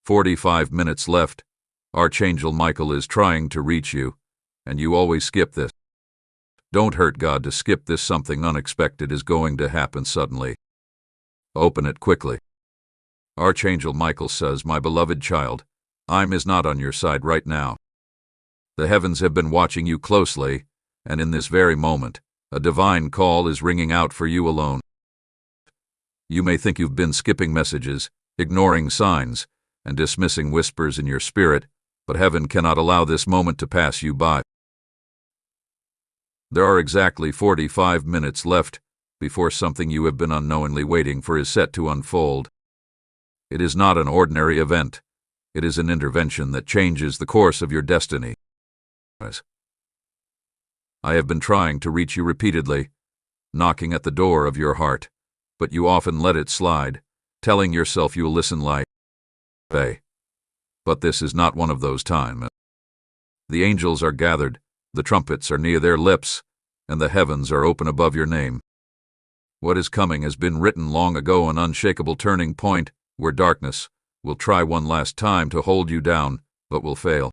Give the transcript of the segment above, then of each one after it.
45 minutes left. Archangel Micheal is trying to reach you, and you always skip this. Don't hurt God to skip this. Something unexpected is going to happen suddenly. Open it quickly. Archangel Micheal says, my beloved child, I'm not on your side right now. The heavens have been watching you closely, and in this very moment, a divine call is ringing out for you alone. You may think you've been skipping messages, ignoring signs, and dismissing whispers in your spirit, but heaven cannot allow this moment to pass you by. There are exactly 45 minutes left before something you have been unknowingly waiting for is set to unfold. It is not an ordinary event. It is an intervention that changes the course of your destiny. I have been trying to reach you repeatedly, knocking at the door of your heart, but you often let it slide, telling yourself you'll listen like hey. But this is not one of those times. The angels are gathered, the trumpets are near their lips, and the heavens are open above your name. What is coming has been written long ago, an unshakable turning point where darkness will try one last time to hold you down, but will fail.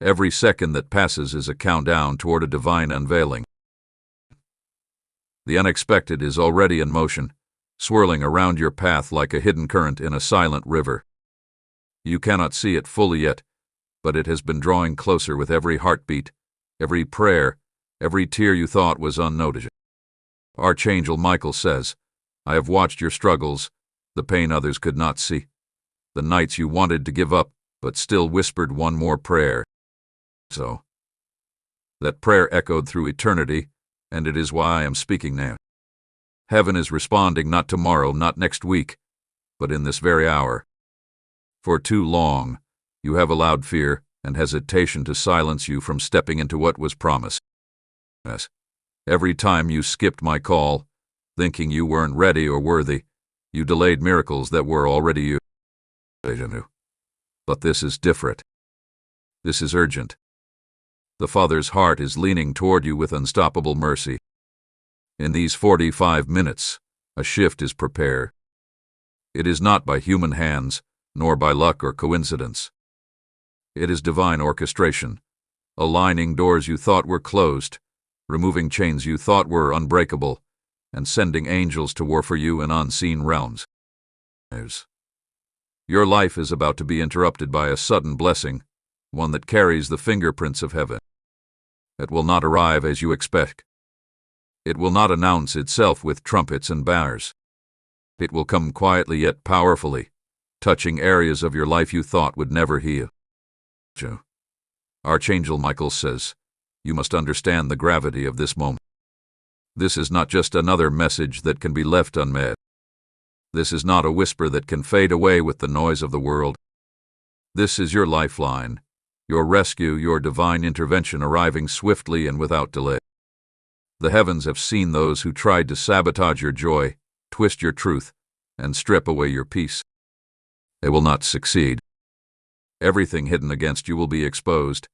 Every second that passes is a countdown toward a divine unveiling. The unexpected is already in motion, swirling around your path like a hidden current in a silent river. You cannot see it fully yet, but it has been drawing closer with every heartbeat, every prayer, every tear you thought was unnoticed. Archangel Micheal says, I have watched your struggles, the pain others could not see, the nights you wanted to give up, but still whispered one more prayer. So, that prayer echoed through eternity, and it is why I am speaking now. Heaven is responding, not tomorrow, not next week, but in this very hour. For too long, you have allowed fear and hesitation to silence you from stepping into what was promised. Yes. Every time you skipped my call, thinking you weren't ready or worthy, you delayed miracles that were already you. But this is different. This is urgent. The Father's heart is leaning toward you with unstoppable mercy. In these 45 minutes, a shift is prepared. It is not by human hands, nor by luck or coincidence. It is divine orchestration, aligning doors you thought were closed, removing chains you thought were unbreakable, and sending angels to war for you in unseen realms. Your life is about to be interrupted by a sudden blessing, one that carries the fingerprints of heaven. It will not arrive as you expect. It will not announce itself with trumpets and banners. It will come quietly yet powerfully, touching areas of your life you thought would never heal. Archangel Micheal says, you must understand the gravity of this moment. This is not just another message that can be left unmet. This is not a whisper that can fade away with the noise of the world. This is your lifeline, your rescue, your divine intervention arriving swiftly and without delay. The heavens have seen those who tried to sabotage your joy, twist your truth, and strip away your peace. They will not succeed. Everything hidden against you will be exposed,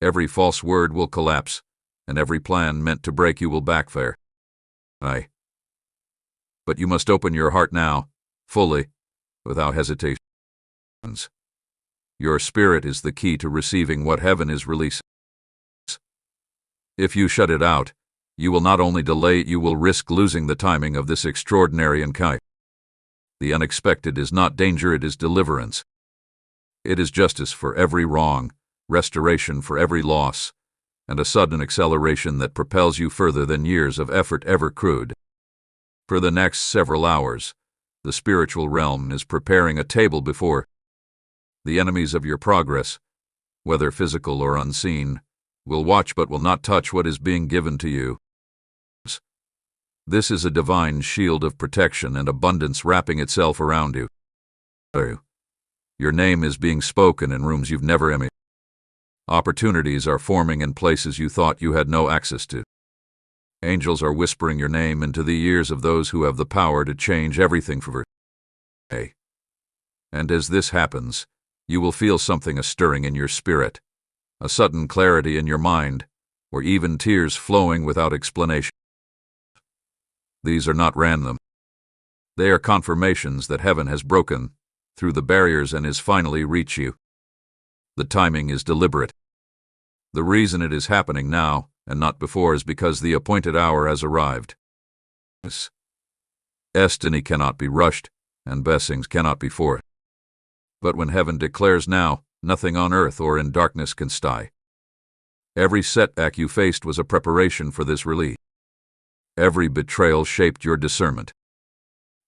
every false word will collapse, and every plan meant to break you will backfire. Aye. But you must open your heart now, fully, without hesitation. Your spirit is the key to receiving what heaven is releasing. If you shut it out, you will not only delay it, you will risk losing the timing of this extraordinary encounter. The unexpected is not danger, it is deliverance. It is justice for every wrong, restoration for every loss, and a sudden acceleration that propels you further than years of effort ever could. For the next several hours, the spiritual realm is preparing a table before the enemies of your progress, whether physical or unseen, will watch but will not touch what is being given to you. This is a divine shield of protection and abundance wrapping itself around you. Your name is being spoken in rooms you've never entered. Opportunities are forming in places you thought you had no access to. Angels are whispering your name into the ears of those who have the power to change everything for you. And as this happens, you will feel something stirring in your spirit, a sudden clarity in your mind, or even tears flowing without explanation. These are not random. They are confirmations that heaven has broken through the barriers and is finally reach you. The timing is deliberate. The reason it is happening now and not before is because the appointed hour has arrived. Destiny cannot be rushed, and blessings cannot be forced. But when heaven declares now, nothing on earth or in darkness can stay. Every setback you faced was a preparation for this release. Every betrayal shaped your discernment.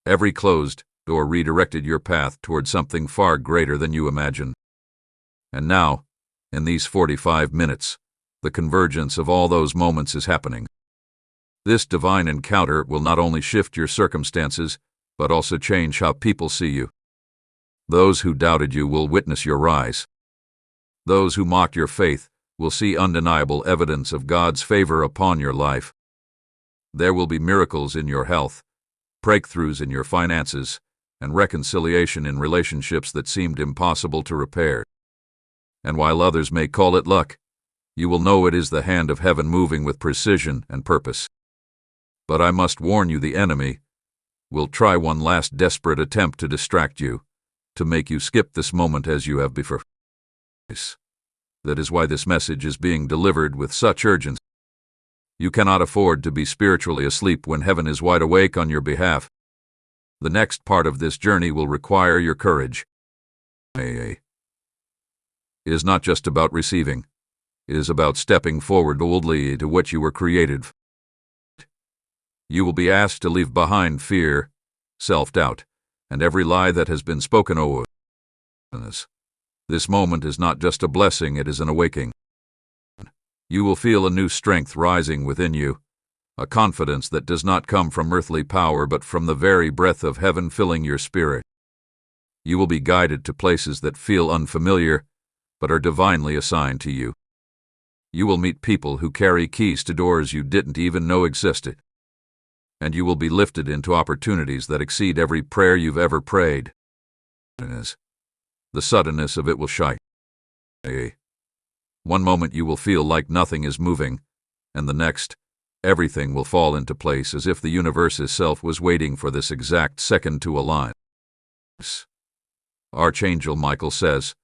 Every closed door redirected your path toward something far greater than you imagined. And now, in these 45 minutes, the convergence of all those moments is happening. This divine encounter will not only shift your circumstances, but also change how people see you. Those who doubted you will witness your rise. Those who mocked your faith will see undeniable evidence of God's favor upon your life. There will be miracles in your health, breakthroughs in your finances, and reconciliation in relationships that seemed impossible to repair. And while others may call it luck, you will know it is the hand of heaven moving with precision and purpose. But I must warn you, the enemy will try one last desperate attempt to distract you, to make you skip this moment as you have before. That is why this message is being delivered with such urgency. You cannot afford to be spiritually asleep when heaven is wide awake on your behalf. The next part of this journey will require your courage. It is not just about receiving. It is about stepping forward boldly to what you were created for. You will be asked to leave behind fear, self-doubt, and every lie that has been spoken over. This moment is not just a blessing, it is an awakening. You will feel a new strength rising within you, a confidence that does not come from earthly power but from the very breath of heaven filling your spirit. You will be guided to places that feel unfamiliar, but are divinely assigned to you. You will meet people who carry keys to doors you didn't even know existed. And you will be lifted into opportunities that exceed every prayer you've ever prayed. The suddenness of it will shine. One moment you will feel like nothing is moving, and the next, everything will fall into place as if the universe itself was waiting for this exact second to align. Archangel Micheal says,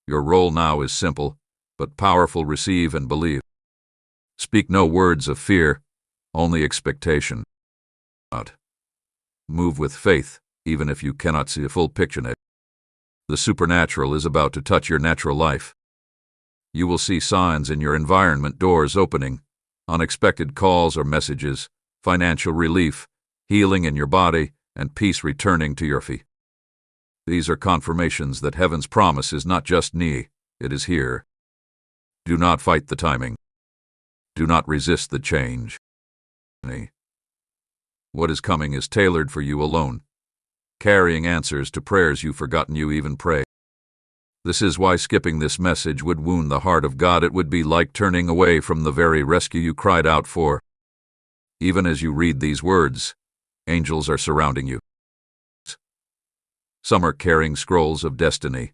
your role now is simple, but powerful. Receive and believe. Speak no words of fear, only expectation. Move with faith, even if you cannot see a full picture. The supernatural is about to touch your natural life. You will see signs in your environment, doors opening, unexpected calls or messages, financial relief, healing in your body, and peace returning to your feet. These are confirmations that heaven's promise is not just near, it is here. Do not fight the timing. Do not resist the change. What is coming is tailored for you alone, carrying answers to prayers you've forgotten you even prayed. This is why skipping this message would wound the heart of God. It would be like turning away from the very rescue you cried out for. Even as you read these words, angels are surrounding you. Some are carrying scrolls of destiny,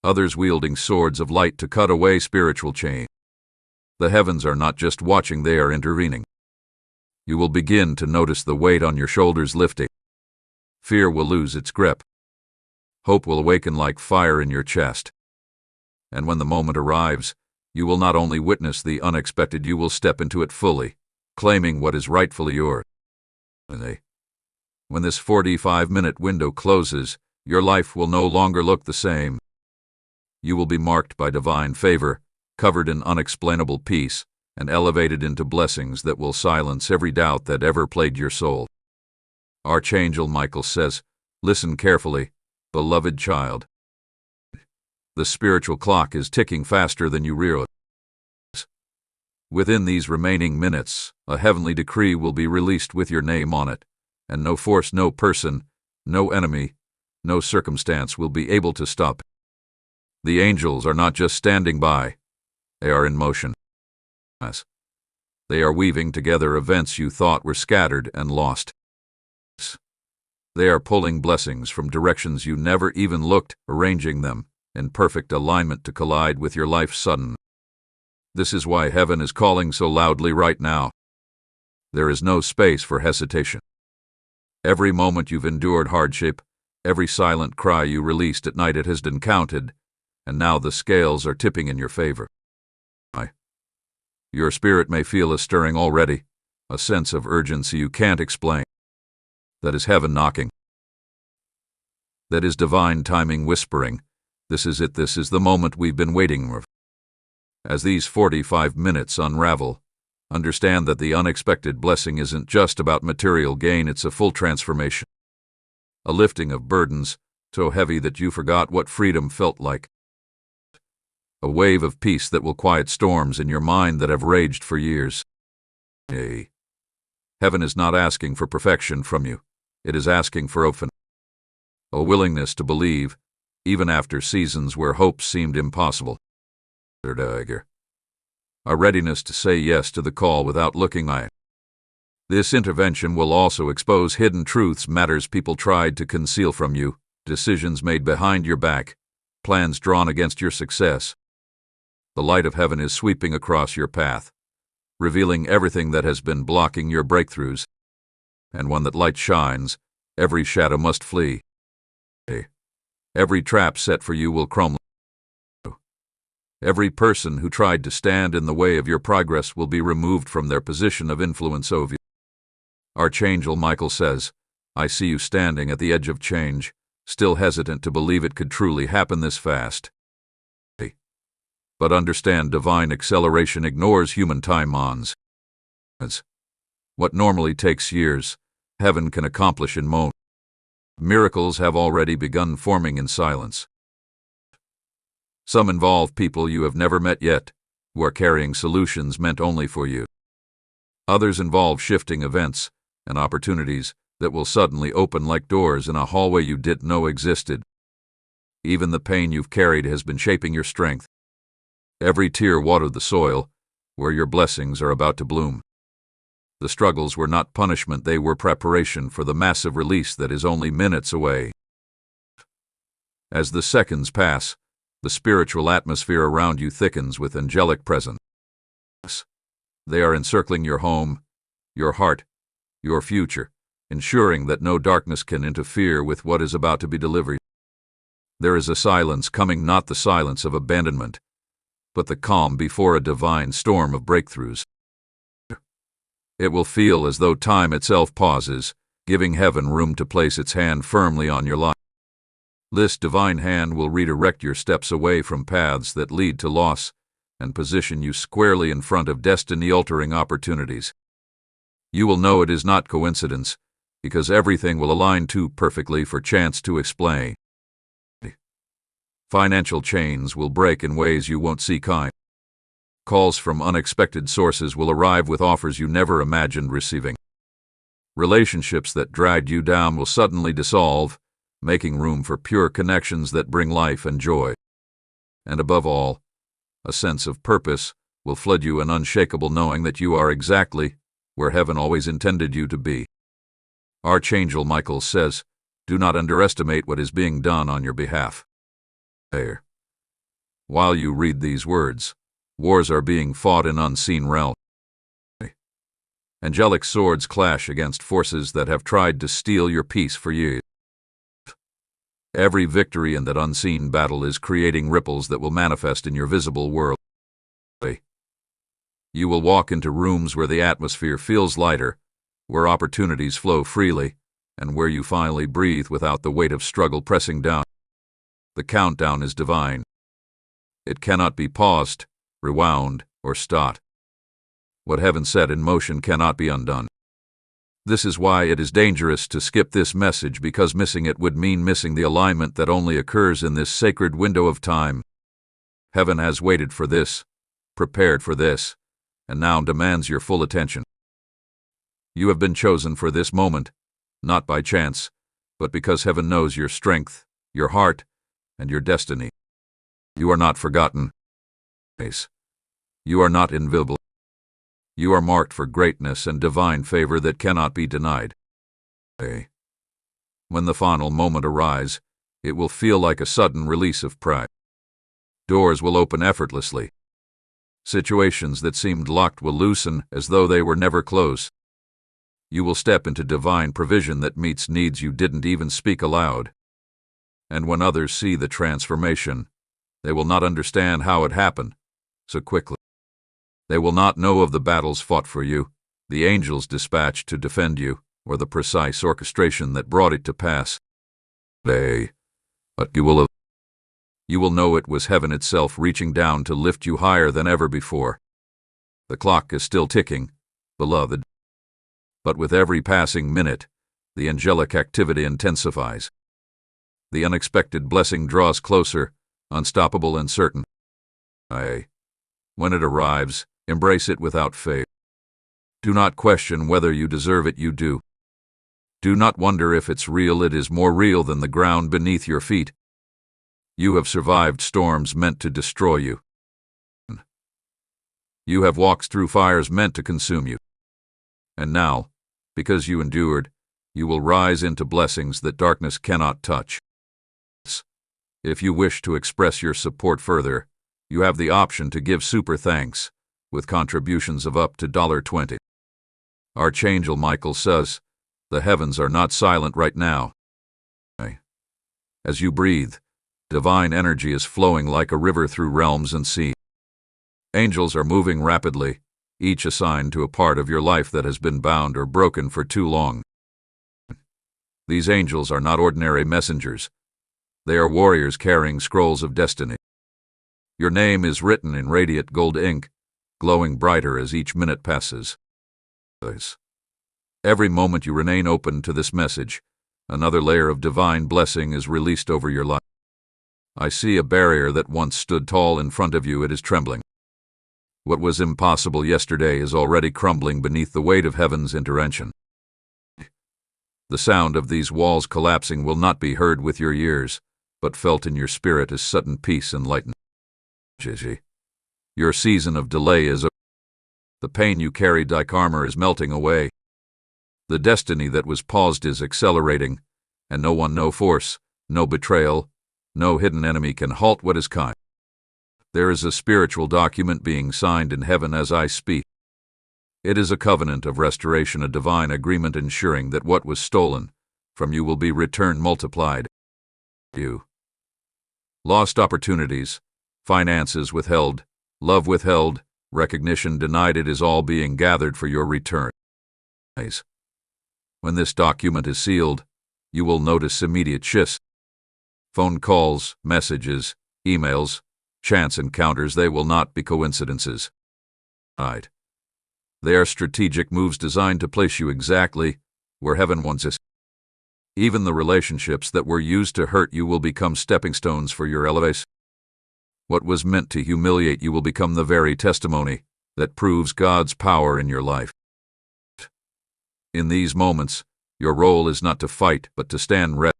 others wielding swords of light to cut away spiritual chains. The heavens are not just watching, they are intervening. You will begin to notice the weight on your shoulders lifting. Fear will lose its grip. Hope will awaken like fire in your chest. And when the moment arrives, you will not only witness the unexpected, you will step into it fully, claiming what is rightfully yours. When this 45-minute window closes, your life will no longer look the same. You will be marked by divine favor, covered in unexplainable peace, and elevated into blessings that will silence every doubt that ever plagued your soul. Archangel Micheal says, listen carefully, beloved child. The spiritual clock is ticking faster than you realize. Within these remaining minutes, a heavenly decree will be released with your name on it, and no force, no person, no enemy, no circumstance will be able to stop it. The angels are not just standing by, they are in motion. They are weaving together events you thought were scattered and lost. They are pulling blessings from directions you never even looked, arranging them in perfect alignment to collide with your life sudden. This is why heaven is calling so loudly right now. There is no space for hesitation. Every moment you've endured hardship, Every silent cry you released at night, it has been counted, and now the scales are tipping in your favor. Your spirit may feel a stirring already, a sense of urgency you can't explain. That is heaven knocking. That is divine timing whispering, "This is it, this is the moment we've been waiting for." As these 45 minutes unravel, understand that the unexpected blessing isn't just about material gain, it's a full transformation. A lifting of burdens so heavy that you forgot what freedom felt like. A wave of peace that will quiet storms in your mind that have raged for years. Heaven is not asking for perfection from you. It is asking for a willingness to believe, even after seasons where hope seemed impossible. A readiness to say yes to the call without looking back. This intervention will also expose hidden truths, matters people tried to conceal from you, decisions made behind your back, plans drawn against your success. The light of heaven is sweeping across your path, revealing everything that has been blocking your breakthroughs. And when that light shines, every shadow must flee. Every trap set for you will crumble. Every person who tried to stand in the way of your progress will be removed from their position of influence over you. Archangel Micheal says, "I see you standing at the edge of change, still hesitant to believe it could truly happen this fast. But understand, divine acceleration ignores human timelines. What normally takes years, heaven can accomplish in moments. Miracles have already begun forming in silence. Some involve people you have never met yet, who are carrying solutions meant only for you. Others involve shifting events and opportunities that will suddenly open like doors in a hallway you didn't know existed. Even the pain you've carried has been shaping your strength. Every tear watered the soil where your blessings are about to bloom. The struggles were not punishment, they were preparation for the massive release that is only minutes away. As the seconds pass, the spiritual atmosphere around you thickens with angelic presence. They are encircling your home, your heart, your future, ensuring that no darkness can interfere with what is about to be delivered. There is a silence coming, not the silence of abandonment, but the calm before a divine storm of breakthroughs. It will feel as though time itself pauses, giving heaven room to place its hand firmly on your life. This divine hand will redirect your steps away from paths that lead to loss and position you squarely in front of destiny-altering opportunities. You will know it is not coincidence, because everything will align too perfectly for chance to explain. Financial chains will break in ways you won't see coming. Calls from unexpected sources will arrive with offers you never imagined receiving. Relationships that dragged you down will suddenly dissolve, making room for pure connections that bring life and joy. And above all, a sense of purpose will flood you, an unshakable knowing that you are exactly where heaven always intended you to be. Archangel Micheal says, "Do not underestimate what is being done on your behalf." While you read these words, wars are being fought in unseen realms. Angelic swords clash against forces that have tried to steal your peace for years. Every victory in that unseen battle is creating ripples that will manifest in your visible world. You will walk into rooms where the atmosphere feels lighter, where opportunities flow freely, and where you finally breathe without the weight of struggle pressing down. The countdown is divine. It cannot be paused, rewound, or stopped. What heaven set in motion cannot be undone. This is why it is dangerous to skip this message, because missing it would mean missing the alignment that only occurs in this sacred window of time. Heaven has waited for this, prepared for this, and now demands your full attention. You have been chosen for this moment, not by chance, but because heaven knows your strength, your heart, and your destiny. You are not forgotten. You are not invisible. You are marked for greatness and divine favor that cannot be denied. When the final moment arrives, it will feel like a sudden release of pride. Doors will open effortlessly. Situations that seemed locked will loosen as though they were never closed. You will step into divine provision that meets needs you didn't even speak aloud. And when others see the transformation, they will not understand how it happened so quickly. They will not know of the battles fought for you, the angels dispatched to defend you, or the precise orchestration that brought it to pass. But you will know it was heaven itself reaching down to lift you higher than ever before. The clock is still ticking, beloved. But with every passing minute, the angelic activity intensifies. The unexpected blessing draws closer, unstoppable and certain. When it arrives, embrace it without faith. Do not question whether you deserve it, you do. Do not wonder if it's real, it is more real than the ground beneath your feet. You have survived storms meant to destroy you. You have walked through fires meant to consume you. And now, because you endured, you will rise into blessings that darkness cannot touch. If you wish to express your support further, you have the option to give super thanks, with contributions of up to $20. Archangel Micheal says, the heavens are not silent right now. As you breathe, divine energy is flowing like a river through realms and seas. Angels are moving rapidly, each assigned to a part of your life that has been bound or broken for too long. These angels are not ordinary messengers. They are warriors carrying scrolls of destiny. Your name is written in radiant gold ink, glowing brighter as each minute passes. Every moment you remain open to this message, another layer of divine blessing is released over your life. I see a barrier that once stood tall in front of you. It is trembling. What was impossible yesterday is already crumbling beneath the weight of heaven's intervention. The sound of these walls collapsing will not be heard with your ears, but felt in your spirit as sudden peace and lightness. Your season of delay is over. The pain you carried like armor is melting away. The destiny that was paused is accelerating, and no one, no force, no betrayal, no hidden enemy can halt what is kind. There is a spiritual document being signed in heaven as I speak. It is a covenant of restoration, a divine agreement ensuring that what was stolen from you will be returned multiplied. You. Lost opportunities, finances withheld, love withheld, recognition denied, it is all being gathered for your return. When this document is sealed, you will notice immediate shifts. Phone calls, messages, emails, chance encounters, they will not be coincidences. They are strategic moves designed to place you exactly where heaven wants us. Even the relationships that were used to hurt you will become stepping stones for your elevation. What was meant to humiliate you will become the very testimony that proves God's power in your life. In these moments, your role is not to fight, but to stand ready.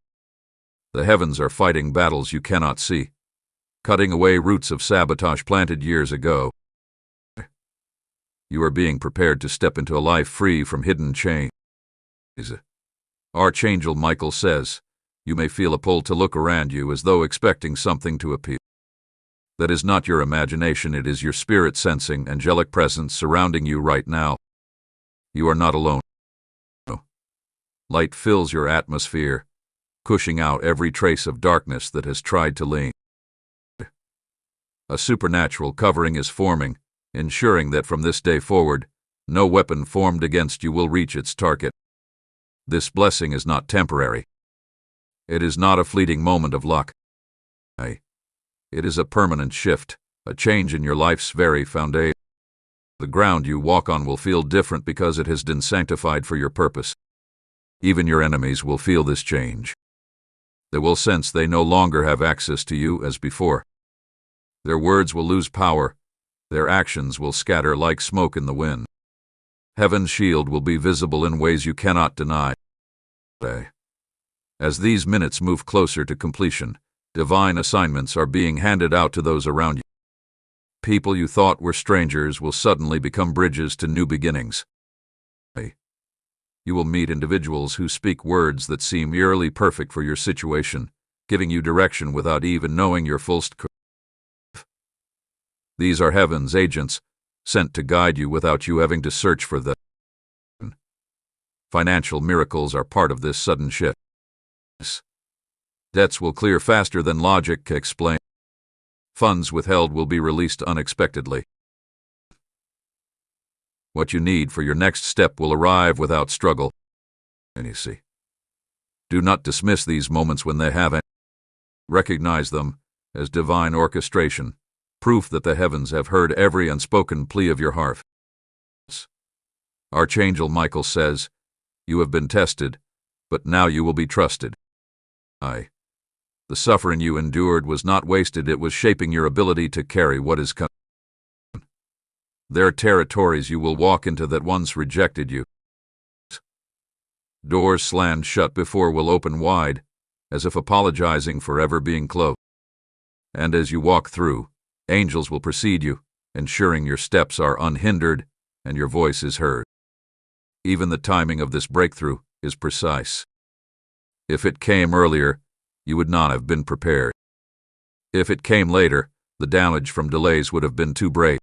The heavens are fighting battles you cannot see, cutting away roots of sabotage planted years ago. You are being prepared to step into a life free from hidden chains. Archangel Micheal says, you may feel a pull to look around you as though expecting something to appear. That is not your imagination, it is your spirit sensing angelic presence surrounding you right now. You are not alone. Light fills your atmosphere, pushing out every trace of darkness that has tried to linger. A supernatural covering is forming, ensuring that from this day forward, no weapon formed against you will reach its target. This blessing is not temporary. It is not a fleeting moment of luck. It is a permanent shift, a change in your life's very foundation. The ground you walk on will feel different because it has been sanctified for your purpose. Even your enemies will feel this change. They will sense they no longer have access to you as before. Their words will lose power. Their actions will scatter like smoke in the wind. Heaven's shield will be visible in ways you cannot deny. As these minutes move closer to completion, divine assignments are being handed out to those around you. People you thought were strangers will suddenly become bridges to new beginnings. You will meet individuals who speak words that seem eerily perfect for your situation, giving you direction without even knowing your full scope. These are heaven's agents, sent to guide you without you having to search for them. Financial miracles are part of this sudden shift. Debts will clear faster than logic can explain. Funds withheld will be released unexpectedly. What you need for your next step will arrive without struggle. And you see, do not dismiss these moments when they have any. Recognize them as divine orchestration, proof that the heavens have heard every unspoken plea of your heart. Archangel Micheal says, "You have been tested, but now you will be trusted." The suffering you endured was not wasted, it was shaping your ability to carry what is coming. There are territories you will walk into that once rejected you. Doors slammed shut before will open wide, as if apologizing for ever being closed. And as you walk through, angels will precede you, ensuring your steps are unhindered and your voice is heard. Even the timing of this breakthrough is precise. If it came earlier, you would not have been prepared. If it came later, the damage from delays would have been too great.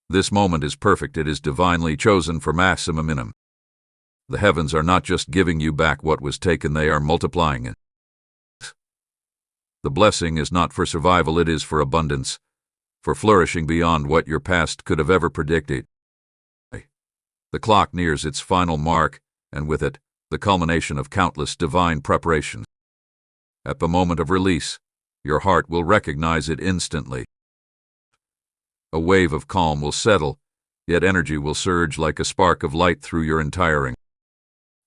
This moment is perfect, it is divinely chosen for maximum minimum. The heavens are not just giving you back what was taken, they are multiplying it. The blessing is not for survival, it is for abundance, for flourishing beyond what your past could have ever predicted. The clock nears its final mark, and with it, the culmination of countless divine preparations. At the moment of release, your heart will recognize it instantly. A wave of calm will settle, yet energy will surge like a spark of light through your entire being.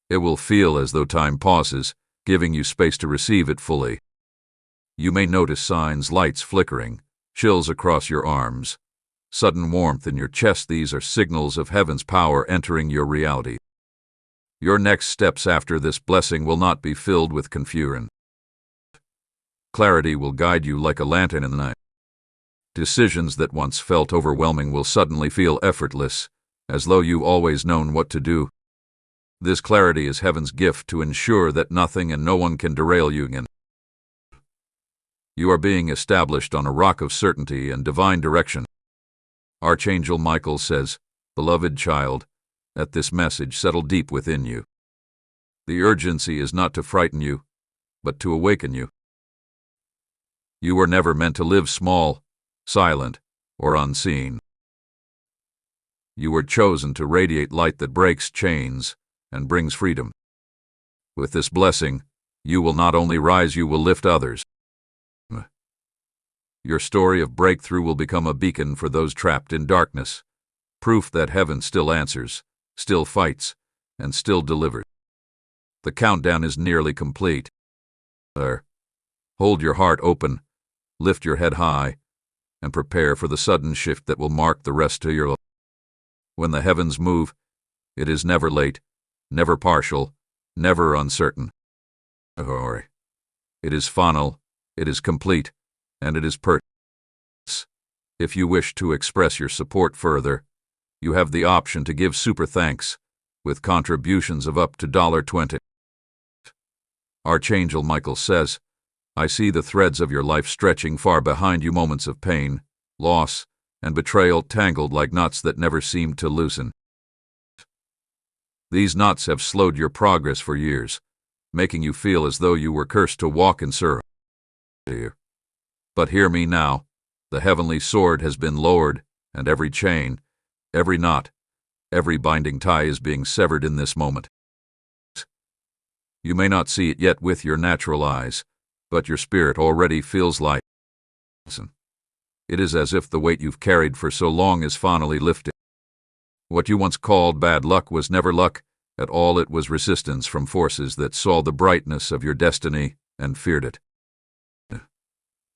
It will feel as though time pauses, giving you space to receive it fully. You may notice signs, lights flickering, chills across your arms, sudden warmth in your chest. These are signals of heaven's power entering your reality. Your next steps after this blessing will not be filled with confusion. Clarity will guide you like a lantern in the night. Decisions that once felt overwhelming will suddenly feel effortless, as though you've always known what to do. This clarity is heaven's gift to ensure that nothing and no one can derail you again. You are being established on a rock of certainty and divine direction. Archangel Micheal says, "Beloved child, let this message settle deep within you. The urgency is not to frighten you, but to awaken you. You were never meant to live small, silent, or unseen. You were chosen to radiate light that breaks chains and brings freedom. With this blessing, you will not only rise, you will lift others. Your story of breakthrough will become a beacon for those trapped in darkness, proof that heaven still answers, still fights, and still delivers. The countdown is nearly complete. Hold your heart open, lift your head high, and prepare for the sudden shift that will mark the rest of your life. When the heavens move, it is never late, never partial, never uncertain. It is final, it is complete, and it is pertinent. If you wish to express your support further, you have the option to give super thanks, with contributions of up to $20. Archangel Micheal says, "I see the threads of your life stretching far behind you, moments of pain, loss, and betrayal tangled like knots that never seemed to loosen. These knots have slowed your progress for years, making you feel as though you were cursed to walk in sorrow. But hear me now, the heavenly sword has been lowered, and every chain, every knot, every binding tie is being severed in this moment. You may not see it yet with your natural eyes, but your spirit already feels light. It is as if the weight you've carried for so long is finally lifted. What you once called bad luck was never luck at all, it was resistance from forces that saw the brightness of your destiny and feared it.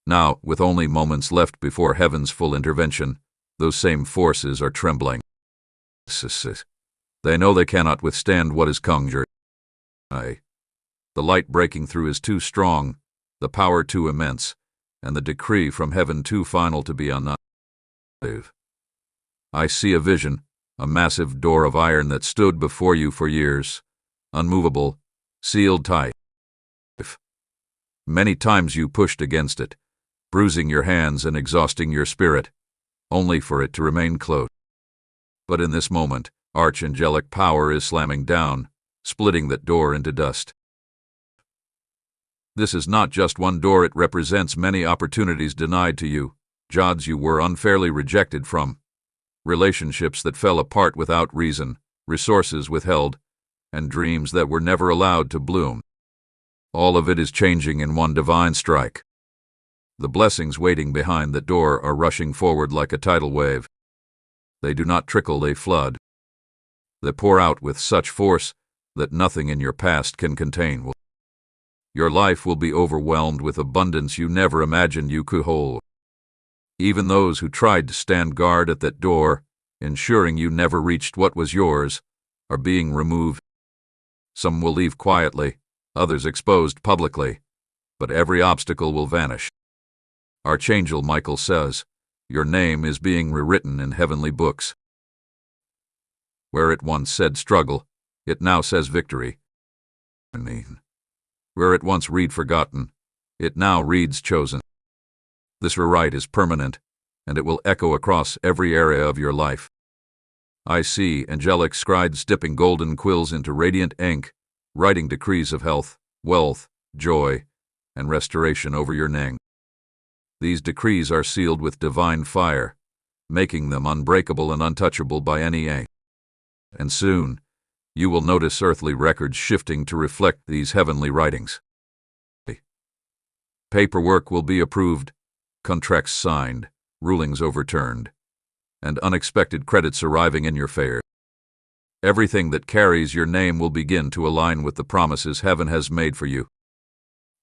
Now, with only moments left before heaven's full intervention, those same forces are trembling. They know they cannot withstand what is conjured. The light breaking through is too strong, the power too immense, and the decree from heaven too final to be undone. I see a vision, a massive door of iron that stood before you for years, unmovable, sealed tight. Many times you pushed against it, bruising your hands and exhausting your spirit, only for it to remain closed. But in this moment, archangelic power is slamming down, splitting that door into dust. This is not just one door, it represents many opportunities denied to you, jobs you were unfairly rejected from, relationships that fell apart without reason, resources withheld, and dreams that were never allowed to bloom. All of it is changing in one divine strike. The blessings waiting behind that door are rushing forward like a tidal wave. They do not trickle, they flood. They pour out with such force that nothing in your past can contain. Your life will be overwhelmed with abundance you never imagined you could hold. Even those who tried to stand guard at that door, ensuring you never reached what was yours, are being removed. Some will leave quietly, others exposed publicly, but every obstacle will vanish. Archangel Micheal says, your name is being rewritten in heavenly books. Where it once said struggle, it now says victory. Where it once read forgotten, it now reads chosen. This rewrite is permanent, and it will echo across every area of your life. I see angelic scribes dipping golden quills into radiant ink, writing decrees of health, wealth, joy, and restoration over your name. These decrees are sealed with divine fire, making them unbreakable and untouchable by any ink. And soon, you will notice earthly records shifting to reflect these heavenly writings. Paperwork will be approved, contracts signed, rulings overturned, and unexpected credits arriving in your favor. Everything that carries your name will begin to align with the promises heaven has made for you.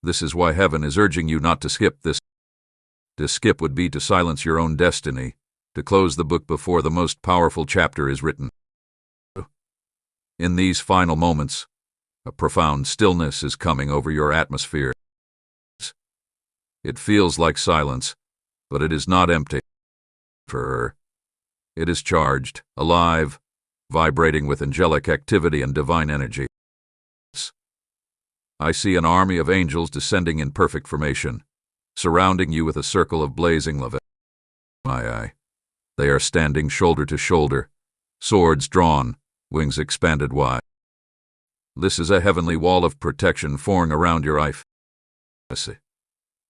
This is why heaven is urging you not to skip this. To skip would be to silence your own destiny, to close the book before the most powerful chapter is written. In these final moments, a profound stillness is coming over your atmosphere. It feels like silence, but it is not empty. It is charged, alive, vibrating with angelic activity and divine energy. I see an army of angels descending in perfect formation, surrounding you with a circle of blazing love. They are standing shoulder to shoulder, swords drawn, wings expanded wide. This is a heavenly wall of protection forming around your life.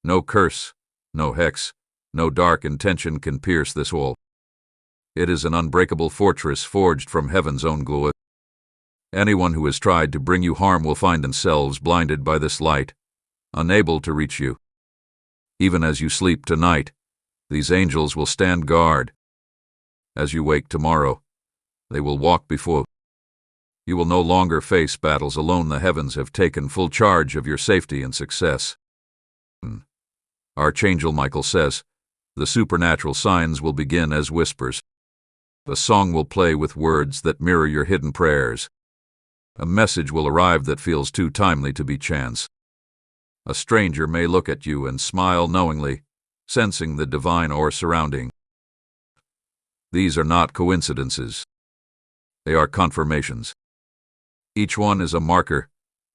No curse, no hex, no dark intention can pierce this wall. It is an unbreakable fortress forged from heaven's own glow. Anyone who has tried to bring you harm will find themselves blinded by this light, unable to reach you. Even as you sleep tonight, these angels will stand guard. As you wake tomorrow, they will walk before you. You will no longer face battles alone. The heavens have taken full charge of your safety and success. Archangel Micheal says, the supernatural signs will begin as whispers. A song will play with words that mirror your hidden prayers. A message will arrive that feels too timely to be chance. A stranger may look at you and smile knowingly, sensing the divine aura surrounding. These are not coincidences. They are confirmations. Each one is a marker,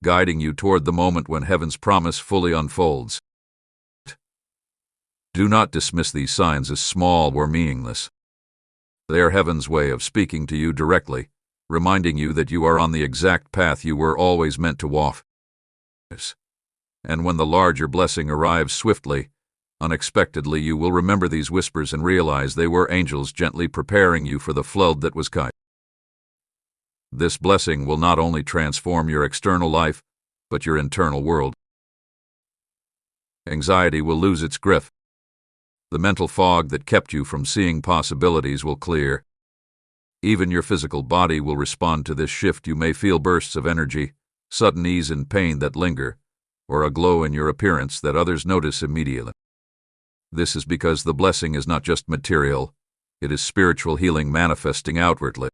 guiding you toward the moment when heaven's promise fully unfolds. Do not dismiss these signs as small or meaningless. They are heaven's way of speaking to you directly, reminding you that you are on the exact path you were always meant to walk. And when the larger blessing arrives swiftly, unexpectedly, you will remember these whispers and realize they were angels gently preparing you for the flood that was coming. This blessing will not only transform your external life, but your internal world. Anxiety will lose its grip. The mental fog that kept you from seeing possibilities will clear. Even your physical body will respond to this shift. You may feel bursts of energy, sudden ease in pain that linger, or a glow in your appearance that others notice immediately. This is because the blessing is not just material, it is spiritual healing manifesting outwardly.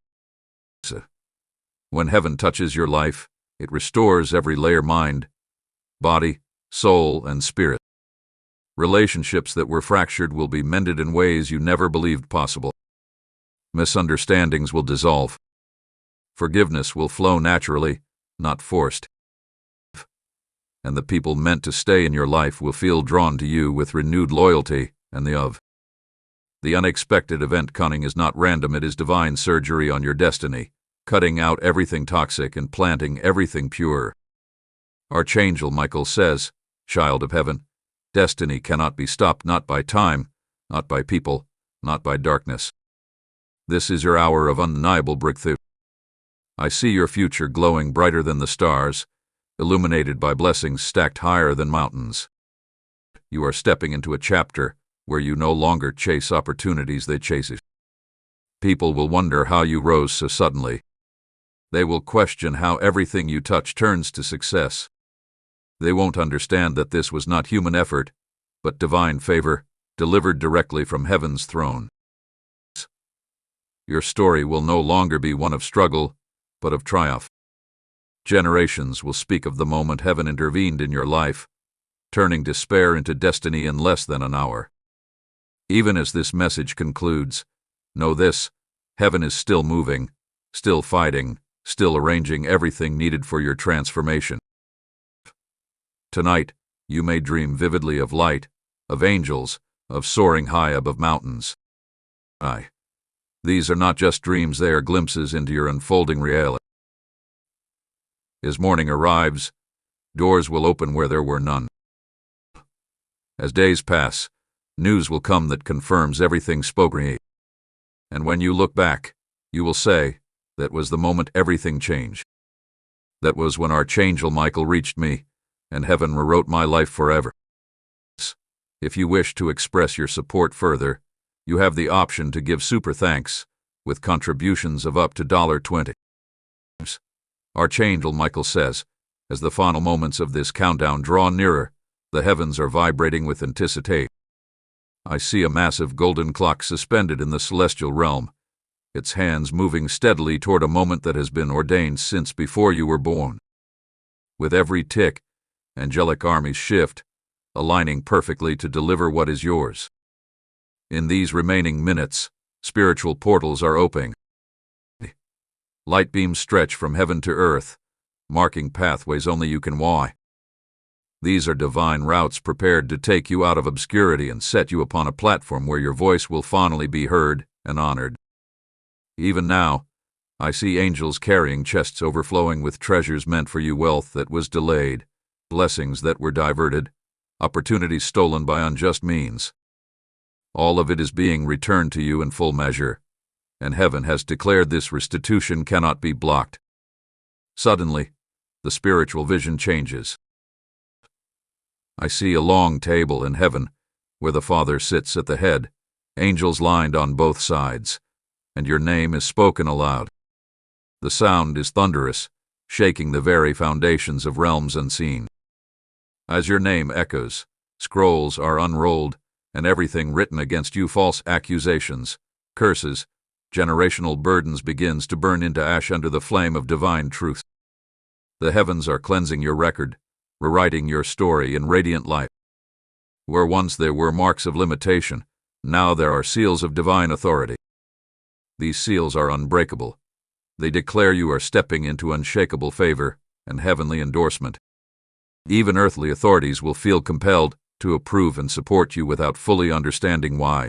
When heaven touches your life, it restores every layer: mind, body, soul, and spirit. Relationships that were fractured will be mended in ways you never believed possible. Misunderstandings will dissolve. Forgiveness will flow naturally, not forced. And the people meant to stay in your life will feel drawn to you with renewed loyalty and the love. The unexpected event coming is not random, it is divine surgery on your destiny, cutting out everything toxic and planting everything pure. Archangel Micheal says, Child of heaven, destiny cannot be stopped, not by time, not by people, not by darkness. This is your hour of undeniable breakthrough. I see your future glowing brighter than the stars, illuminated by blessings stacked higher than mountains. You are stepping into a chapter where you no longer chase opportunities, they chase you. People will wonder how you rose so suddenly. They will question how everything you touch turns to success. They won't understand that this was not human effort, but divine favor, delivered directly from heaven's throne. Your story will no longer be one of struggle, but of triumph. Generations will speak of the moment heaven intervened in your life, turning despair into destiny in less than an hour. Even as this message concludes, know this: heaven is still moving, still fighting, still arranging everything needed for your transformation. Tonight, you may dream vividly of light, of angels, of soaring high above mountains. These are not just dreams, they are glimpses into your unfolding reality. As morning arrives, doors will open where there were none. As days pass, news will come that confirms everything spoken. And when you look back, you will say, that was the moment everything changed. That was when Archangel Micheal reached me, and heaven rewrote my life forever. If you wish to express your support further, you have the option to give super thanks, with contributions of up to $20. Archangel Micheal says, as the final moments of this countdown draw nearer, the heavens are vibrating with anticipation. I see a massive golden clock suspended in the celestial realm, its hands moving steadily toward a moment that has been ordained since before you were born. With every tick, angelic armies shift, aligning perfectly to deliver what is yours. In these remaining minutes, spiritual portals are opening. Light beams stretch from heaven to earth, marking pathways only you can walk. These are divine routes prepared to take you out of obscurity and set you upon a platform where your voice will finally be heard and honored. Even now, I see angels carrying chests overflowing with treasures meant for you, wealth that was delayed, blessings that were diverted, opportunities stolen by unjust means. All of it is being returned to you in full measure, and heaven has declared this restitution cannot be blocked. Suddenly, the spiritual vision changes. I see a long table in heaven, where the Father sits at the head, angels lined on both sides, and your name is spoken aloud. The sound is thunderous, shaking the very foundations of realms unseen. As your name echoes, scrolls are unrolled, and everything written against you, false accusations, curses, generational burdens, begins to burn into ash under the flame of divine truth. The heavens are cleansing your record, rewriting your story in radiant light. Where once there were marks of limitation, now there are seals of divine authority. These seals are unbreakable. They declare you are stepping into unshakable favor and heavenly endorsement. Even earthly authorities will feel compelled to approve and support you without fully understanding why.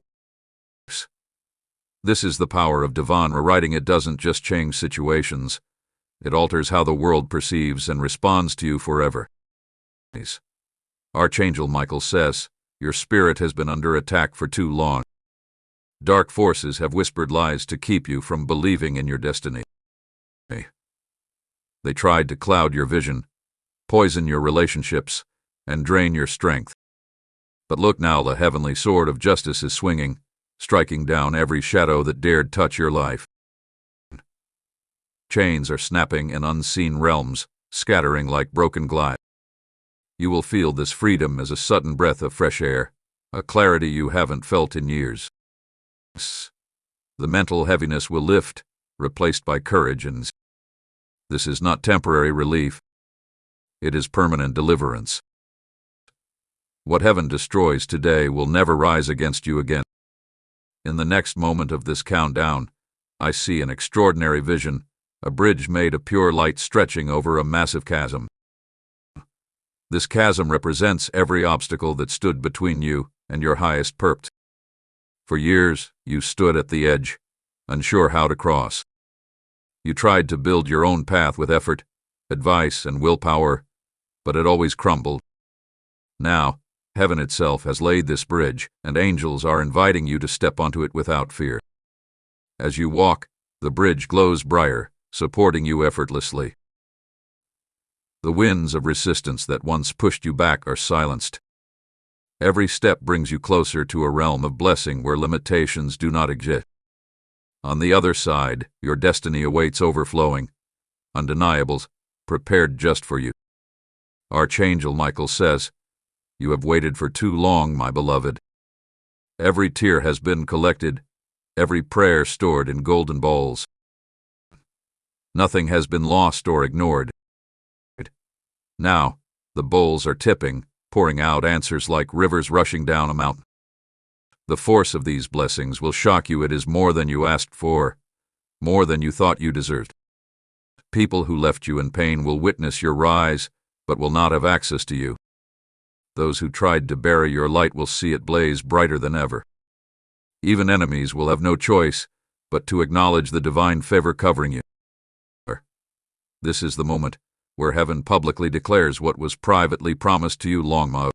This is the power of divine rewriting. It doesn't just change situations, it alters how the world perceives and responds to you forever. Archangel Micheal says, your spirit has been under attack for too long. Dark forces have whispered lies to keep you from believing in your destiny. They tried to cloud your vision, poison your relationships, and drain your strength. But look now, the heavenly sword of justice is swinging, striking down every shadow that dared touch your life. Chains are snapping in unseen realms, scattering like broken glass. You will feel this freedom as a sudden breath of fresh air, a clarity you haven't felt in years. The mental heaviness will lift, replaced by courage, and this is not temporary relief. It is permanent deliverance. What heaven destroys today will never rise against you again. In the next moment of this countdown, I see an extraordinary vision, a bridge made of pure light stretching over a massive chasm. This chasm represents every obstacle that stood between you and your highest purpose. For years, you stood at the edge, unsure how to cross. You tried to build your own path with effort, advice, and willpower, but it always crumbled. Now, heaven itself has laid this bridge, and angels are inviting you to step onto it without fear. As you walk, the bridge glows brighter, supporting you effortlessly. The winds of resistance that once pushed you back are silenced. Every step brings you closer to a realm of blessing where limitations do not exist. On the other side, your destiny awaits overflowing, undeniables, prepared just for you. Archangel Micheal says, "You have waited for too long, my beloved. Every tear has been collected, every prayer stored in golden bowls. Nothing has been lost or ignored. Now, the bowls are tipping, pouring out answers like rivers rushing down a mountain. The force of these blessings will shock you. It is more than you asked for, more than you thought you deserved. People who left you in pain will witness your rise, but will not have access to you. Those who tried to bury your light will see it blaze brighter than ever. Even enemies will have no choice but to acknowledge the divine favor covering you. This is the moment where heaven publicly declares what was privately promised to you long ago.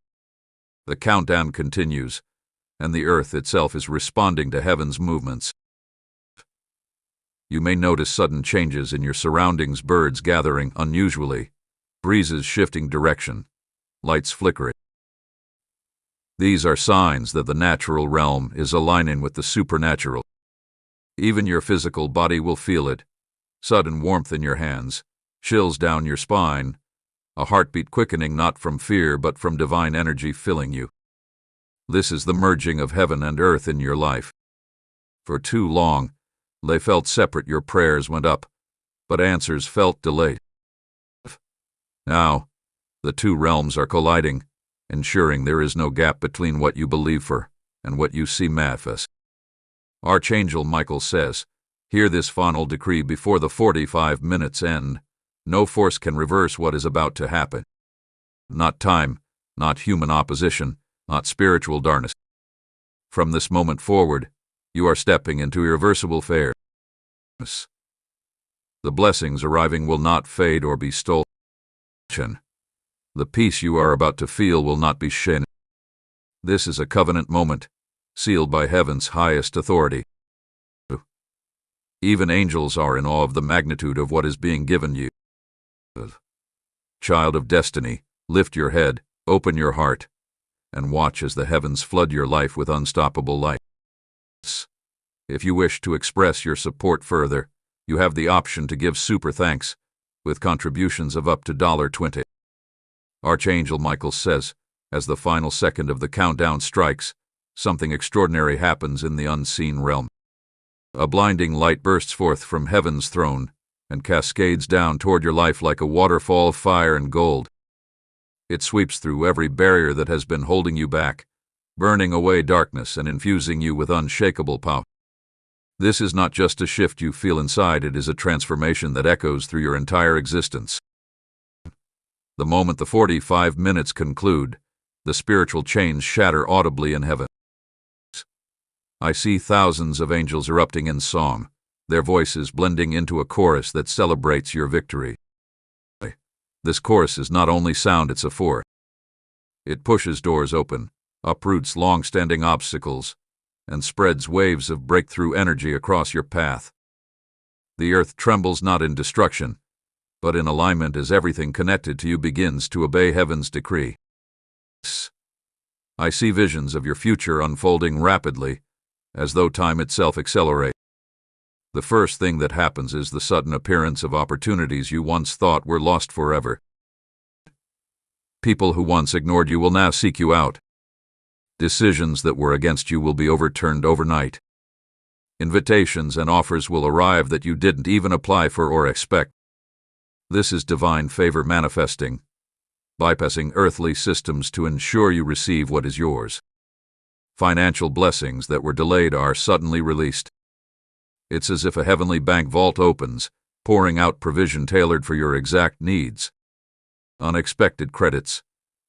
The countdown continues, and the earth itself is responding to heaven's movements. You may notice sudden changes in your surroundings, birds gathering unusually, breezes shifting direction, lights flickering. These are signs that the natural realm is aligning with the supernatural. Even your physical body will feel it. Sudden warmth in your hands, chills down your spine, a heartbeat quickening not from fear but from divine energy filling you. This is the merging of heaven and earth in your life. For too long, they felt separate. Your prayers went up, but answers felt delayed. Now, the two realms are colliding, ensuring there is no gap between what you believe for and what you see manifest. Archangel Micheal says, "Hear this final decree before the 45 minutes end. No force can reverse what is about to happen. Not time, not human opposition, not spiritual darkness. From this moment forward, you are stepping into irreversible fairness. The blessings arriving will not fade or be stolen. The peace you are about to feel will not be shaken. This is a covenant moment, sealed by heaven's highest authority. Even angels are in awe of the magnitude of what is being given you. Child of destiny, lift your head, open your heart, and watch as the heavens flood your life with unstoppable light. If you wish to express your support further, you have the option to give super thanks, with contributions of up to $20. Archangel Micheal says, as the final second of the countdown strikes, something extraordinary happens in the unseen realm. A blinding light bursts forth from heaven's throne and cascades down toward your life like a waterfall of fire and gold. It sweeps through every barrier that has been holding you back, burning away darkness and infusing you with unshakable power. This is not just a shift you feel inside, it is a transformation that echoes through your entire existence. The moment the 45 minutes conclude, the spiritual chains shatter audibly in heaven. I see thousands of angels erupting in song, their voices blending into a chorus that celebrates your victory. This chorus is not only sound, it's a force. It pushes doors open, uproots long-standing obstacles, and spreads waves of breakthrough energy across your path. The earth trembles not in destruction, but in alignment as everything connected to you begins to obey heaven's decree. I see visions of your future unfolding rapidly, as though time itself accelerates. The first thing that happens is the sudden appearance of opportunities you once thought were lost forever. People who once ignored you will now seek you out. Decisions that were against you will be overturned overnight. Invitations and offers will arrive that you didn't even apply for or expect. This is divine favor manifesting, bypassing earthly systems to ensure you receive what is yours. Financial blessings that were delayed are suddenly released. It's as if a heavenly bank vault opens, pouring out provision tailored for your exact needs. Unexpected credits,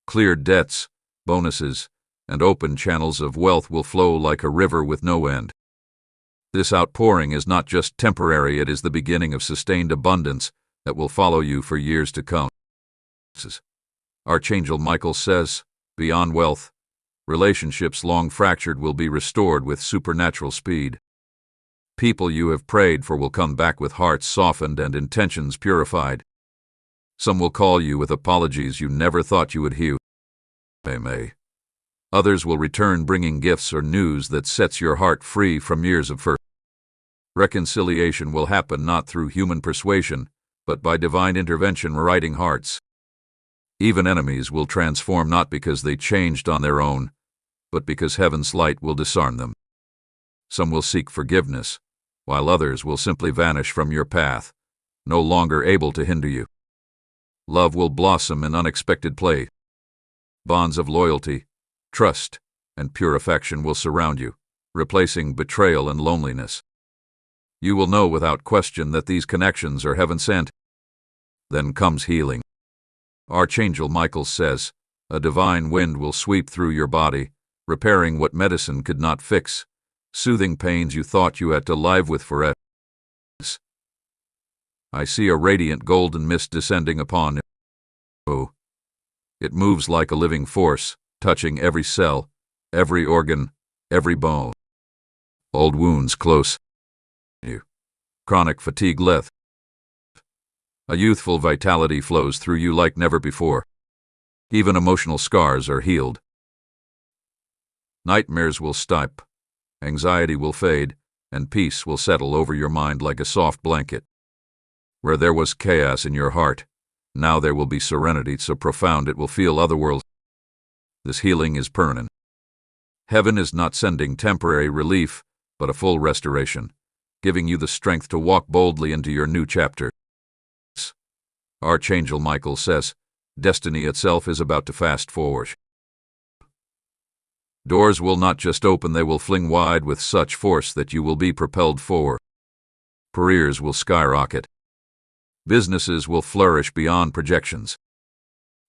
cleared debts, bonuses, and open channels of wealth will flow like a river with no end. This outpouring is not just temporary, it is the beginning of sustained abundance that will follow you for years to come. Archangel Micheal says, Beyond wealth, relationships long fractured will be restored with supernatural speed. People you have prayed for will come back with hearts softened and intentions purified. Some will call you with apologies you never thought you would hear. May. Others will return bringing gifts or news that sets your heart free from years of hurt. Reconciliation will happen not through human persuasion, but by divine intervention righting hearts. Even enemies will transform not because they changed on their own, but because heaven's light will disarm them. Some will seek forgiveness, while others will simply vanish from your path, no longer able to hinder you. Love will blossom in unexpected place. Bonds of loyalty, trust, and pure affection will surround you, replacing betrayal and loneliness. You will know without question that these connections are heaven-sent. Then comes healing. Archangel Micheal says, a divine wind will sweep through your body, repairing what medicine could not fix, soothing pains you thought you had to live with forever. I see a radiant golden mist descending upon you. It moves like a living force, touching every cell, every organ, every bone. Old wounds close. Chronic fatigue leth. A youthful vitality flows through you like never before. Even emotional scars are healed. Nightmares will stop, anxiety will fade, and peace will settle over your mind like a soft blanket. Where there was chaos in your heart, now there will be serenity so profound it will feel otherworldly. This healing is permanent. Heaven is not sending temporary relief, but a full restoration, giving you the strength to walk boldly into your new chapter. Archangel Micheal says, destiny itself is about to fast forward. Doors will not just open, they will fling wide with such force that you will be propelled forward. Careers will skyrocket. Businesses will flourish beyond projections.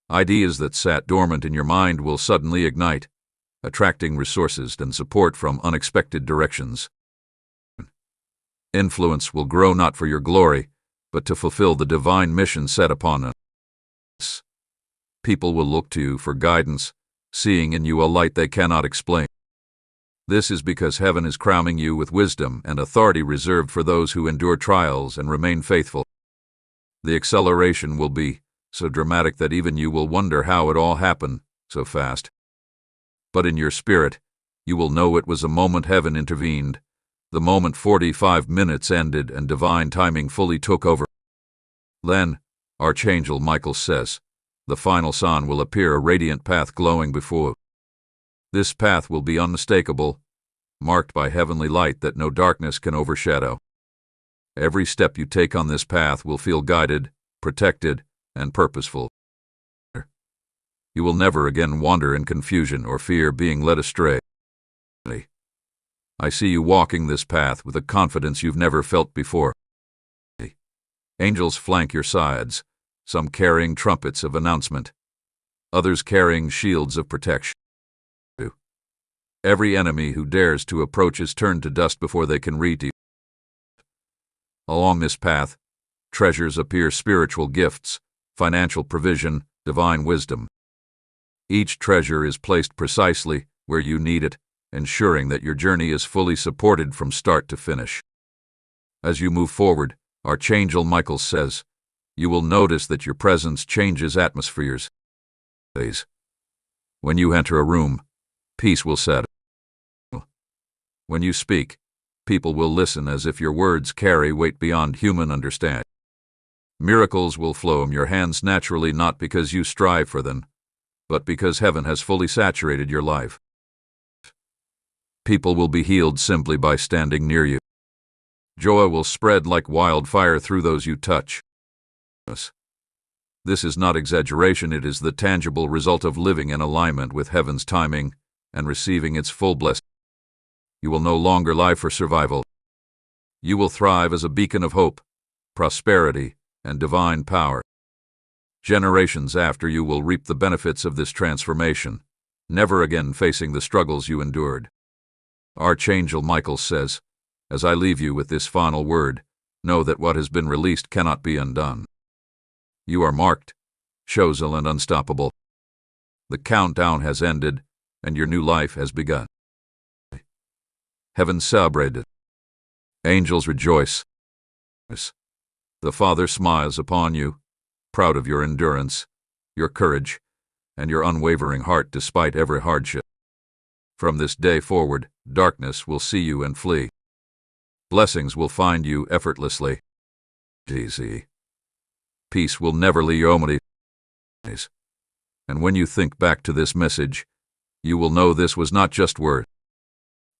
Ideas that sat dormant in your mind will suddenly ignite, attracting resources and support from unexpected directions. Influence will grow not for your glory, but to fulfill the divine mission set upon us. People will look to you for guidance, seeing in you a light they cannot explain. This is because heaven is crowning you with wisdom and authority reserved for those who endure trials and remain faithful. The acceleration will be so dramatic that even you will wonder how it all happened so fast. But in your spirit, you will know it was a moment heaven intervened, the moment 45 minutes ended and divine timing fully took over. Then, Archangel Micheal says, the final sun will appear, a radiant path glowing before you. This path will be unmistakable, marked by heavenly light that no darkness can overshadow. Every step you take on this path will feel guided, protected, and purposeful. You will never again wander in confusion or fear being led astray. I see you walking this path with a confidence you've never felt before. Angels flank your sides, some carrying trumpets of announcement, others carrying shields of protection. Every enemy who dares to approach is turned to dust before they can reach you. Along this path, treasures appear, spiritual gifts, financial provision, divine wisdom. Each treasure is placed precisely where you need it, ensuring that your journey is fully supported from start to finish. As you move forward, Archangel Micheal says, you will notice that your presence changes atmospheres. When you enter a room, peace will settle. When you speak, people will listen as if your words carry weight beyond human understanding. Miracles will flow from your hands naturally, not because you strive for them, but because heaven has fully saturated your life. People will be healed simply by standing near you. Joy will spread like wildfire through those you touch. This is not exaggeration, it is the tangible result of living in alignment with heaven's timing and receiving its full blessing. You will no longer live for survival. You will thrive as a beacon of hope, prosperity, and divine power. Generations after you will reap the benefits of this transformation, never again facing the struggles you endured. Archangel Micheal says, as I leave you with this final word, know that what has been released cannot be undone. You are marked, chosen, and unstoppable. The countdown has ended, and your new life has begun. Heaven celebrated. Angels rejoice. The Father smiles upon you, proud of your endurance, your courage, and your unwavering heart despite every hardship. From this day forward, darkness will see you and flee. Blessings will find you effortlessly. Easy. Peace will never leave your days. And when you think back to this message, you will know this was not just words.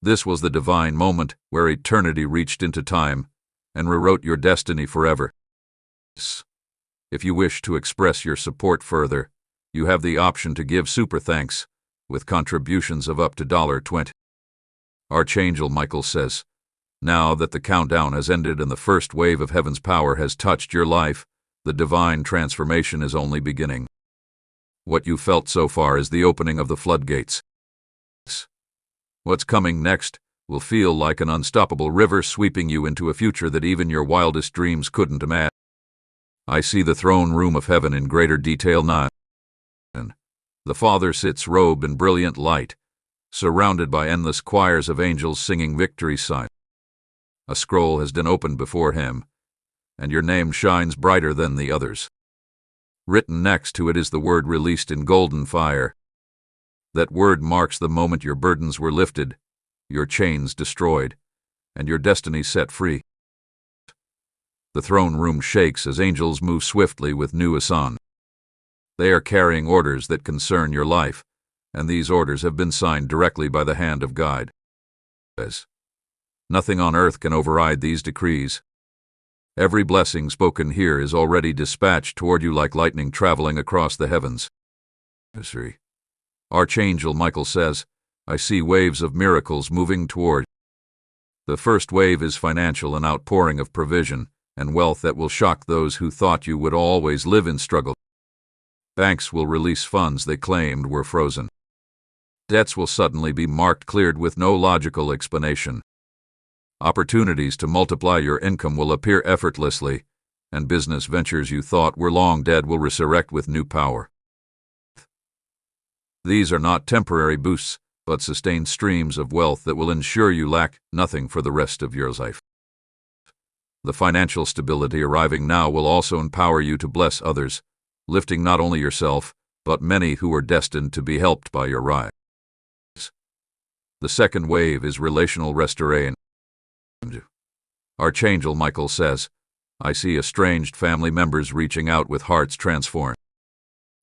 This was the divine moment where eternity reached into time and rewrote your destiny forever. If you wish to express your support further, you have the option to give super thanks with contributions of up to $20. Archangel Micheal says, now that the countdown has ended and the first wave of heaven's power has touched your life, the divine transformation is only beginning. What you felt so far is the opening of the floodgates. What's coming next will feel like an unstoppable river sweeping you into a future that even your wildest dreams couldn't imagine. I see the throne room of heaven in greater detail now. The Father sits robed in brilliant light, surrounded by endless choirs of angels singing victory signs. A scroll has been opened before him, and your name shines brighter than the others. Written next to it is the word released in golden fire. That word marks the moment your burdens were lifted, your chains destroyed, and your destiny set free. The throne room shakes as angels move swiftly with new ascent. They are carrying orders that concern your life, and these orders have been signed directly by the hand of God. Nothing on earth can override these decrees. Every blessing spoken here is already dispatched toward you like lightning traveling across the heavens. Archangel Micheal says, I see waves of miracles moving toward. The first wave is financial, an outpouring of provision and wealth that will shock those who thought you would always live in struggle. Banks will release funds they claimed were frozen. Debts will suddenly be marked cleared with no logical explanation. Opportunities to multiply your income will appear effortlessly, and business ventures you thought were long dead will resurrect with new power. These are not temporary boosts, but sustained streams of wealth that will ensure you lack nothing for the rest of your life. The financial stability arriving now will also empower you to bless others, lifting not only yourself, but many who are destined to be helped by your rise. The second wave is relational restoration. Archangel Micheal says, I see estranged family members reaching out with hearts transformed.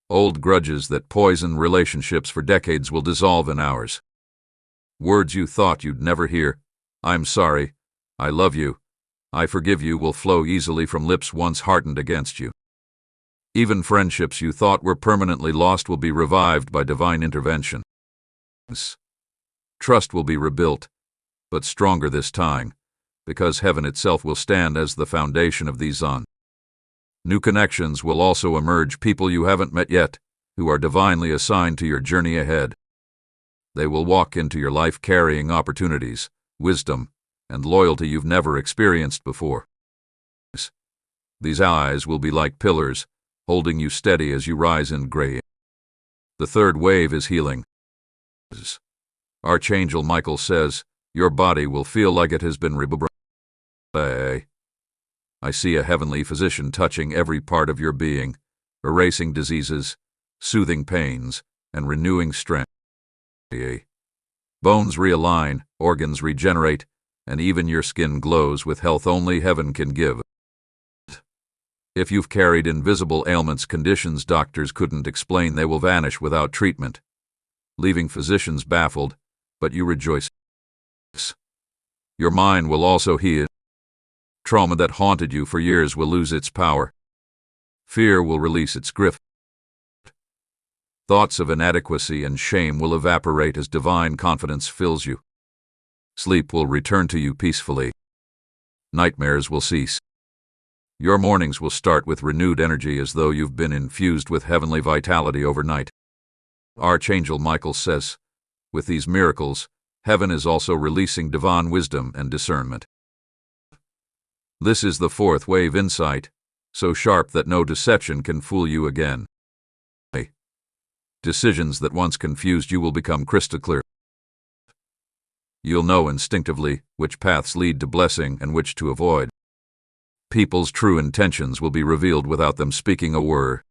Old grudges that poison relationships for decades will dissolve in hours. Words you thought you'd never hear, I'm sorry, I love you, I forgive you, will flow easily from lips once hardened against you. Even friendships you thought were permanently lost will be revived by divine intervention. Trust will be rebuilt, but stronger this time, because heaven itself will stand as the foundation of these on. New connections will also emerge, people you haven't met yet, who are divinely assigned to your journey ahead. They will walk into your life carrying opportunities, wisdom, and loyalty you've never experienced before. These eyes will be like pillars, holding you steady as you rise in grace. The third wave is healing. Archangel Micheal says, your body will feel like it has been reborn. I see a heavenly physician touching every part of your being, erasing diseases, soothing pains, and renewing strength. Bones realign, organs regenerate, and even your skin glows with health only heaven can give. If you've carried invisible ailments, conditions doctors couldn't explain, they will vanish without treatment, leaving physicians baffled, but you rejoice. Your mind will also heal. Trauma that haunted you for years will lose its power. Fear will release its grip. Thoughts of inadequacy and shame will evaporate as divine confidence fills you. Sleep will return to you peacefully. Nightmares will cease. Your mornings will start with renewed energy as though you've been infused with heavenly vitality overnight. Archangel Micheal says, with these miracles, heaven is also releasing divine wisdom and discernment. This is the fourth wave insight, so sharp that no deception can fool you again. Decisions that once confused you will become crystal clear. You'll know instinctively which paths lead to blessing and which to avoid. People's true intentions will be revealed without them speaking a word.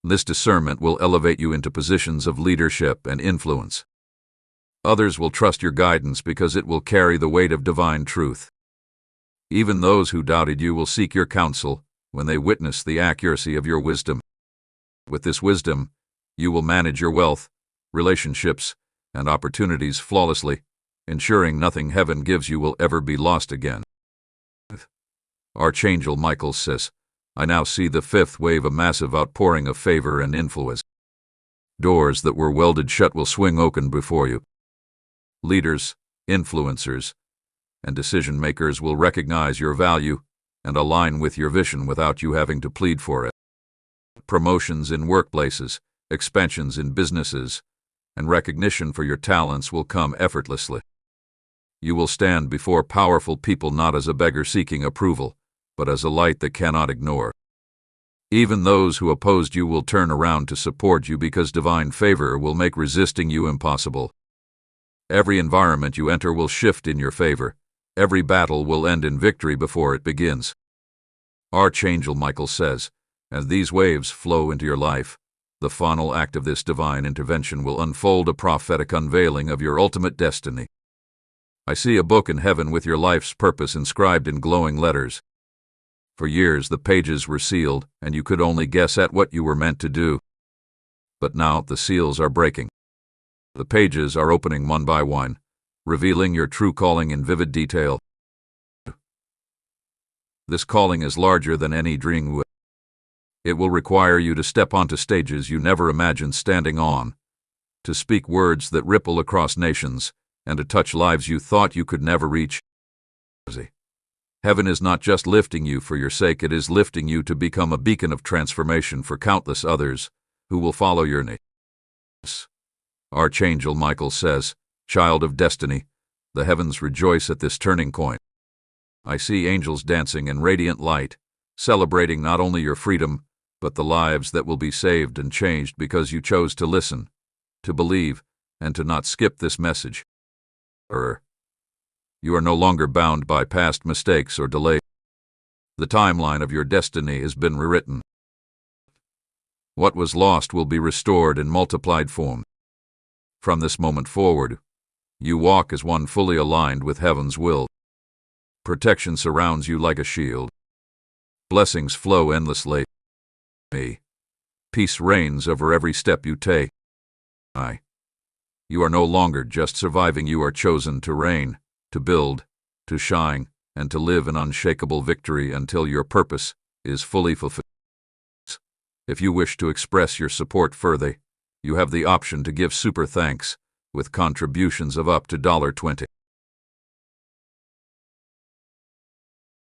This discernment will elevate you into positions of leadership and influence. Others will trust your guidance because it will carry the weight of divine truth. Even those who doubted you will seek your counsel when they witness the accuracy of your wisdom. With this wisdom, you will manage your wealth, relationships, and opportunities flawlessly, ensuring nothing heaven gives you will ever be lost again. Archangel Micheal says, I now see the fifth wave, a massive outpouring of favor and influence. Doors that were welded shut will swing open before you. Leaders, influencers, and decision-makers will recognize your value and align with your vision without you having to plead for it. Promotions in workplaces, expansions in businesses, and recognition for your talents will come effortlessly. You will stand before powerful people not as a beggar seeking approval, but as a light that cannot ignore. Even those who opposed you will turn around to support you because divine favor will make resisting you impossible. Every environment you enter will shift in your favor. Every battle will end in victory before it begins. Archangel Micheal says, as these waves flow into your life, the final act of this divine intervention will unfold a prophetic unveiling of your ultimate destiny. I see a book in heaven with your life's purpose inscribed in glowing letters. For years the pages were sealed, and you could only guess at what you were meant to do. But now the seals are breaking. The pages are opening one by one, revealing your true calling in vivid detail. This calling is larger than any dream would. It will require you to step onto stages you never imagined standing on, to speak words that ripple across nations, and to touch lives you thought you could never reach. Heaven is not just lifting you for your sake, it is lifting you to become a beacon of transformation for countless others who will follow your name. Archangel Micheal says, child of destiny, the heavens rejoice at this turning point. I see angels dancing in radiant light, celebrating not only your freedom, but the lives that will be saved and changed because you chose to listen, to believe, and to not skip this message. You are no longer bound by past mistakes or delays. The timeline of your destiny has been rewritten. What was lost will be restored in multiplied form. From this moment forward, you walk as one fully aligned with heaven's will. Protection surrounds you like a shield. Blessings flow endlessly. Peace reigns over every step you take. You are no longer just surviving, you are chosen to reign, to build, to shine, and to live in unshakable victory until your purpose is fully fulfilled. If you wish to express your support further, you have the option to give super thanks with contributions of up to $20.